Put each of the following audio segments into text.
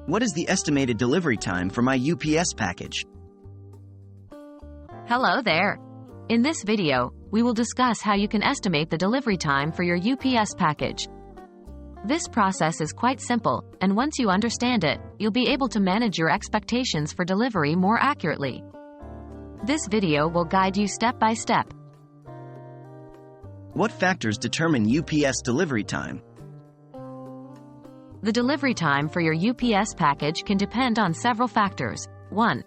What is the estimated delivery time for my UPS package? Hello there. In this video, we will discuss how you can estimate the delivery time for your UPS package. This process is quite simple, and once you understand it, you'll be able to manage your expectations for delivery more accurately. This video will guide you step by step. What factors determine UPS delivery time? The delivery time for your UPS package can depend on several factors. 1.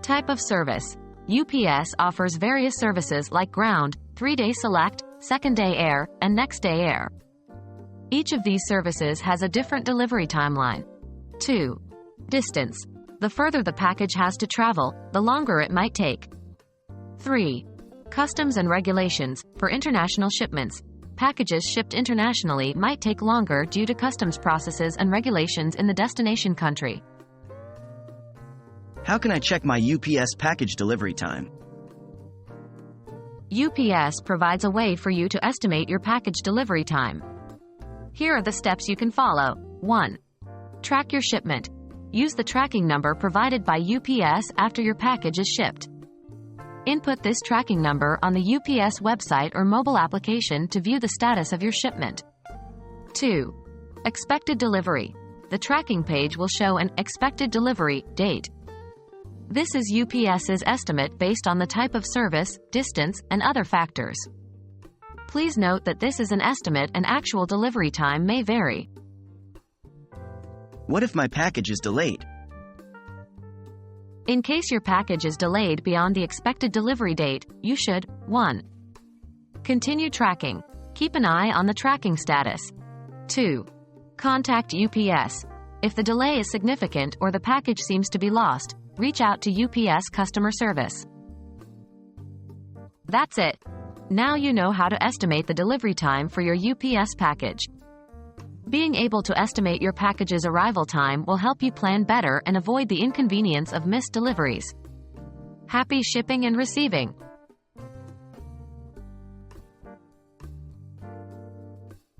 Type of service. UPS offers various services like ground, 3-day select, second-day air, and next-day air. Each of these services has a different delivery timeline. 2. Distance. The further the package has to travel, the longer it might take. 3. Customs and regulations. For international shipments, packages shipped internationally might take longer due to customs processes and regulations in the destination country. How can I check my UPS package delivery time? UPS provides a way for you to estimate your package delivery time. Here are the steps you can follow. 1. Track your shipment. Use the tracking number provided by UPS after your package is shipped. Input this tracking number on the UPS website or mobile application to view the status of your shipment. 2. Expected delivery. The tracking page will show an expected delivery date. This is UPS's estimate based on the type of service, distance, and other factors. Please note that this is an estimate and actual delivery time may vary. What if my package is delayed? In case your package is delayed beyond the expected delivery date, you should 1. Continue tracking. Keep an eye on the tracking status. 2. Contact UPS. If the delay is significant or the package seems to be lost, reach out to UPS customer service. That's it. Now you know how to estimate the delivery time for your UPS package. Being able to estimate your package's arrival time will help you plan better and avoid the inconvenience of missed deliveries. Happy shipping and receiving!